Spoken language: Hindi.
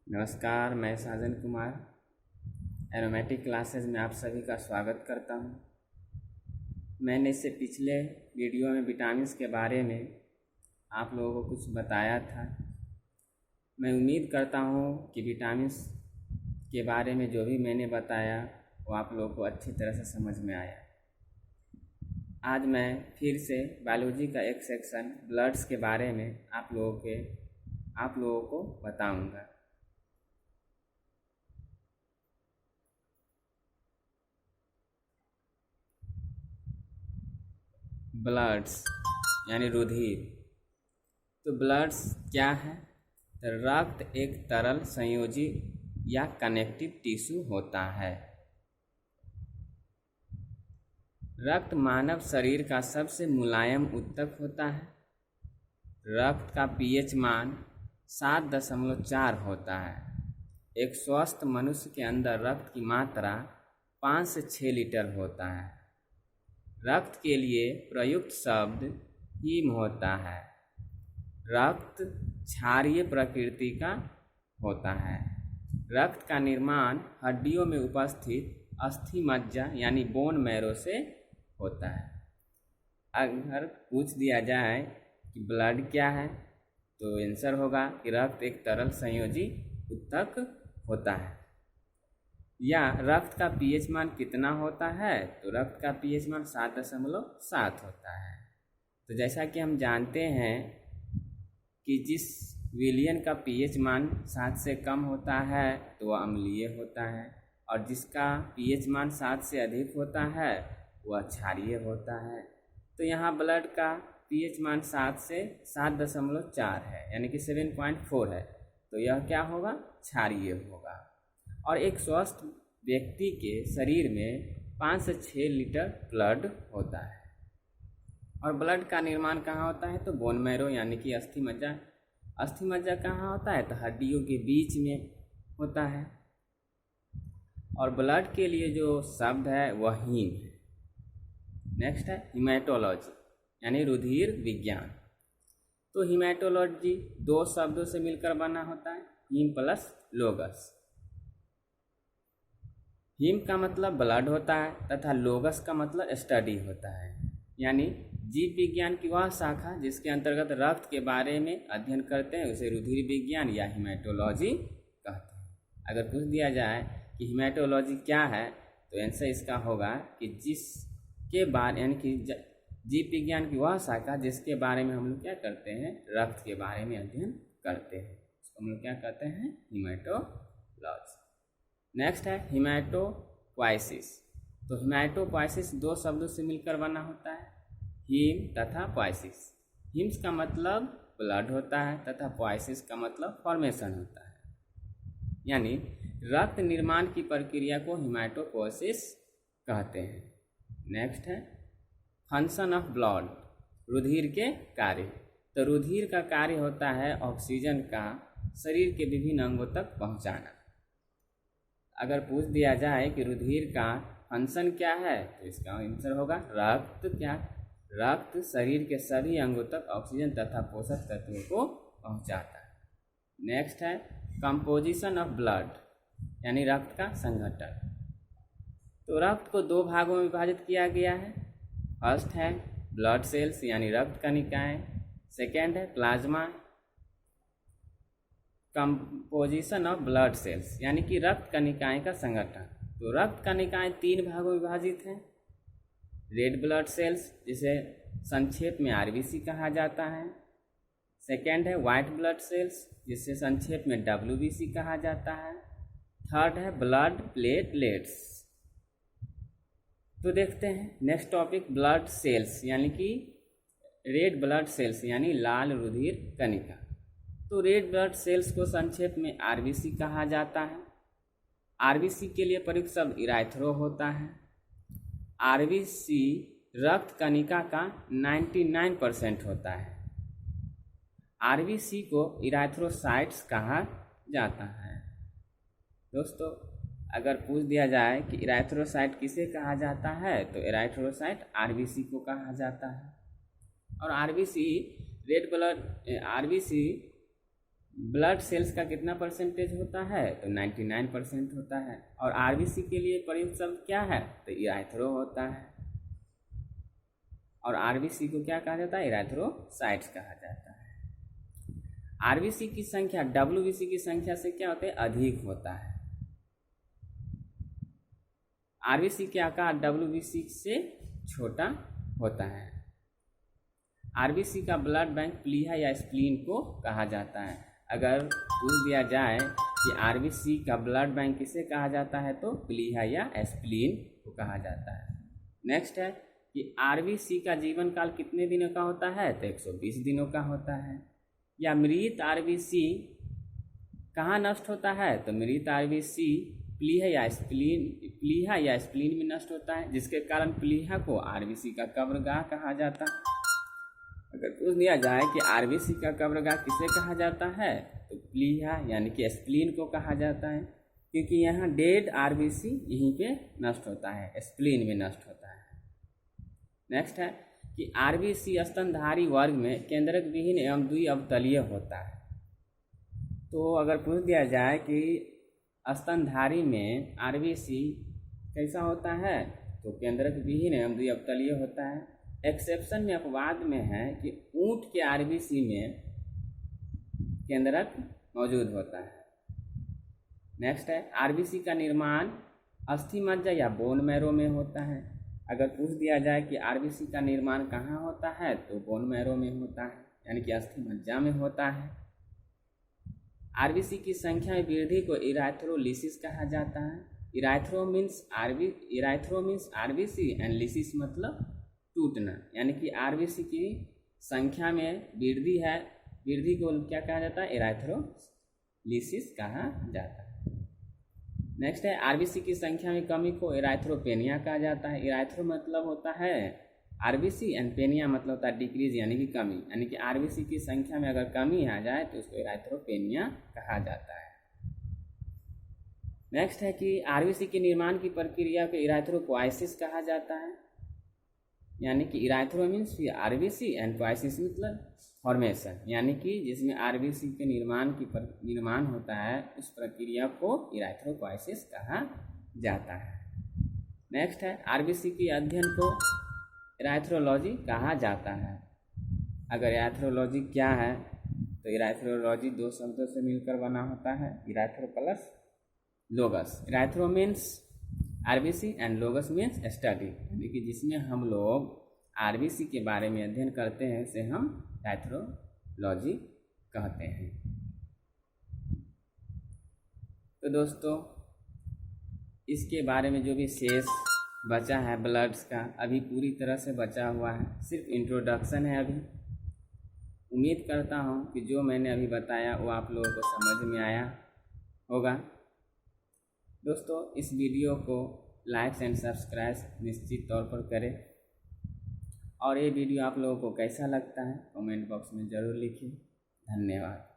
नमस्कार, मैं साजन कुमार एरोमेटिक क्लासेस में आप सभी का स्वागत करता हूं। मैंने इससे पिछले वीडियो में विटामिन्स के बारे में आप लोगों को कुछ बताया था। मैं उम्मीद करता हूं कि विटामिन्स के बारे में जो भी मैंने बताया वो आप लोगों को अच्छी तरह से समझ में आया। आज मैं फिर से बायोलॉजी का एक सेक्शन ब्लड्स के बारे में आप लोगों को बताऊंगा। ब्लड्स यानी रुधिर। तो ब्लड्स क्या है? तो रक्त एक तरल संयोजी या कनेक्टिव टिश्यू होता है। रक्त मानव शरीर का सबसे मुलायम ऊतक होता है। रक्त का पीएच मान 7.4 होता है। एक स्वस्थ मनुष्य के अंदर रक्त की मात्रा 5 से 6 लीटर होता है। रक्त के लिए प्रयुक्त शब्द हीम होता है। रक्त क्षारीय प्रकृति का होता है। रक्त का निर्माण हड्डियों में उपस्थित अस्थि मज्जा यानी बोन मैरो से होता है। अगर पूछ दिया जाए कि ब्लड क्या है तो आंसर होगा कि रक्त एक तरल संयोजी ऊतक होता है। या रक्त का पीएच मान कितना होता है? तो रक्त का पीएच मान 7.7 होता है। तो जैसा कि हम जानते हैं कि जिस विलियन का पीएच मान 7 से कम होता है तो वह अम्लीय होता है, और जिसका पीएच मान 7 से अधिक होता है वह क्षारीय होता है। तो यहाँ ब्लड का पीएच मान 7 से 7.4 है, यानी कि 7.4 है, तो यह क्या होगा? क्षारीय होगा। और एक स्वस्थ व्यक्ति के शरीर में 5 से 6 लीटर ब्लड होता है। और ब्लड का निर्माण कहाँ होता है? तो बोन मैरो यानी कि अस्थि मज्जा। अस्थि मज्जा कहाँ होता है? तो हड्डियों के बीच में होता है। और ब्लड के लिए जो शब्द है वह हीम है। नेक्स्ट है हीमेटोलॉजी यानी रुधिर विज्ञान। तो हीमेटोलॉजी दो शब्दों से मिलकर बना होता है, हीम प्लस लोगस। हीम का मतलब ब्लड होता है तथा लोगस का मतलब स्टडी होता है, यानी जीव विज्ञान की वह शाखा जिसके अंतर्गत रक्त के बारे में अध्ययन करते हैं उसे रुधिर विज्ञान या हीमेटोलॉजी कहते हैं। अगर पूछ दिया जाए कि हीमेटोलॉजी क्या है तो आंसर इसका होगा कि जिसके बारे यानी कि जीव विज्ञान की वह शाखा जिसके बारे में हम लोग क्या करते हैं? रक्त के बारे में अध्ययन करते हैं, उसको हम लोग क्या कहते हैं? हीमेटोलॉजी। नेक्स्ट है हीमेटोपोइसिस। तो हीमेटोपोइसिस दो शब्दों से मिलकर बना होता है, हीम तथा पोइसिस। हीम्स का मतलब ब्लड होता है तथा पोइसिस का मतलब फॉर्मेशन होता है, यानी रक्त निर्माण की प्रक्रिया को हीमेटोपोइसिस कहते हैं। नेक्स्ट है फंक्शन ऑफ ब्लड, रुधिर के कार्य। तो रुधिर का कार्य होता है ऑक्सीजन का शरीर के विभिन्न अंगों तक पहुंचाना। अगर पूछ दिया जाए कि रुधिर का फंक्शन क्या है तो इसका आंसर होगा रक्त शरीर के सभी अंगों तक ऑक्सीजन तथा पोषक तत्वों को पहुंचाता है। नेक्स्ट है कंपोजिशन ऑफ ब्लड यानी रक्त का संघटन। तो रक्त को दो भागों में विभाजित किया गया है। फर्स्ट है ब्लड सेल्स यानी रक्त कणिकाएं, सेकेंड है plasma. Composition of blood cells यानी कि रक्त कणिकाएं का संगठन। तो रक्त कणिकाएं 3 भागों में विभाजित हैं। रेड ब्लड सेल्स जिसे संक्षेप में आरबीसी कहा जाता है। सेकेंड है वाइट ब्लड सेल्स जिसे संक्षेप में डब्ल्यूबीसी कहा जाता है। थर्ड है ब्लड प्लेटलेट्स। तो देखते हैं नेक्स्ट टॉपिक ब्लड सेल्स यानी कि रेड ब्लड सेल्स यानी लाल रुधिर कणिका। तो रेड ब्लड सेल्स को संक्षेप में आरबीसी कहा जाता है। आरबीसी के लिए प्रयुक्त शब्द इराइथ्रो होता है। आरबीसी रक्त कणिका का 99% होता है। आरबीसी को इराइथ्रोसाइट्स कहा जाता है। दोस्तों, अगर पूछ दिया जाए कि इराइथ्रोसाइट किसे कहा जाता है तो इराइथ्रोसाइट आरबीसी को कहा जाता है। और आरबीसी ब्लड सेल्स का कितना परसेंटेज होता है? तो 99% होता है। और आरबीसी के लिए प्रयुक्त शब्द क्या है? तो इराथ्रो होता है। और आरबीसी को क्या कहा जाता है? इराथ्रोसाइट्स कहा जाता है। आरबीसी की संख्या डब्ल्यूबीसी की संख्या से क्या होता है? अधिक होता है। आरबीसी के आकार डब्ल्यूबीसी से छोटा होता है। आरबीसी का ब्लड बैंक प्लीहा या स्प्लीन को कहा जाता है। अगर पूछ दिया जाए कि आरबीसी का ब्लड बैंक किसे कहा जाता है, तो प्लीहा या स्प्लीन को कहा जाता है। नेक्स्ट है कि आरबीसी का जीवन काल कितने दिनों का होता है? तो 120 दिनों का होता है। या मृत आरबीसी कहाँ नष्ट होता है? तो मृत आरबीसी प्लीहा या स्प्लीन में नष्ट होता है, जिसके कारण प्लीहा को आरबीसी का कब्रगाह कहा जाता है। अगर पूछ दिया जाए कि आरबीसी का कब्रगाह किसे कहा जाता है, तो प्लीहा यानी कि स्प्लीन को कहा जाता है, क्योंकि यहाँ डेड आरबीसी यहीं पे नष्ट होता है, स्प्लीन में नष्ट होता है। नेक्स्ट है कि आरबीसी स्तनधारी वर्ग में केंद्रक विहीन एवं द्विअवतलीय होता है। तो अगर पूछ दिया जाए कि स्तनधारी में आरबीसी कैसा होता है, तो केंद्रक विहीन एवं द्विअवतलीय होता है। एक्सेप्शन में अपवाद में है कि ऊंट के आरबीसी में केंद्रक मौजूद होता है। नेक्स्ट है आरबीसी का निर्माण अस्थि मज्जा या बोन मैरो में होता है। अगर पूछ दिया जाए कि आरबीसी का निर्माण कहाँ होता है, तो बोन मैरो में होता है, यानी कि अस्थि मज्जा में होता है। आरबीसी की संख्या में वृद्धि को इराथ्रोलिसिस कहा जाता है। इराथ्रो मीन्स आरबीसी एंड लिसिस मतलब टूटना, यानी कि आरबीसी की संख्या में वृद्धि है, वृद्धि को क्या कहा जाता है? इराथ्रोलिसिस कहा जाता है। नेक्स्ट है आरबीसी की संख्या में कमी को इराथ्रोपेनिया कहा जाता है। इराथ्रो मतलब होता है आरबीसी एंड पेनिया मतलब होता है डिक्रीज यानी कि कमी, यानी कि आरबीसी की संख्या में अगर कमी आ जाए तो उसको इराथ्रोपेनिया कहा जाता है। नेक्स्ट है कि आरबीसी के निर्माण की प्रक्रिया को इराथ्रोपोइसिस कहा जाता है, यानी कि इराथ्रो मीन्स आरबीसी एंड पोइसिस मतलब फॉर्मेशन, यानी कि जिसमें आरबीसी के निर्माण होता है उस प्रक्रिया को इराथ्रोपोइसिस कहा जाता है। नेक्स्ट है आरबीसी के अध्ययन को इराथ्रोलॉजी कहा जाता है। अगर इराथ्रोलॉजी क्या है, तो इराथ्रोलॉजी दो शब्दों से मिलकर बना होता है, erythro plus logos. Erythro means RBC and logos means study, यानी कि जिसमें हम लोग आरबीसी के बारे में अध्ययन करते हैं उसे हम इराथ्रोलॉजी कहते हैं। तो दोस्तों इसके बारे में जो भी शेष बचा है ब्लड्स का, अभी पूरी तरह से बचा हुआ है, सिर्फ इंट्रोडक्शन है अभी। उम्मीद करता हूँ कि जो मैंने अभी बताया वो आप लोगों को समझ में आया होगा। दोस्तों इस वीडियो को लाइक एंड सब्सक्राइब निश्चित तौर पर करें, और ये वीडियो आप लोगों को कैसा लगता है कमेंट बॉक्स में ज़रूर लिखिए। धन्यवाद।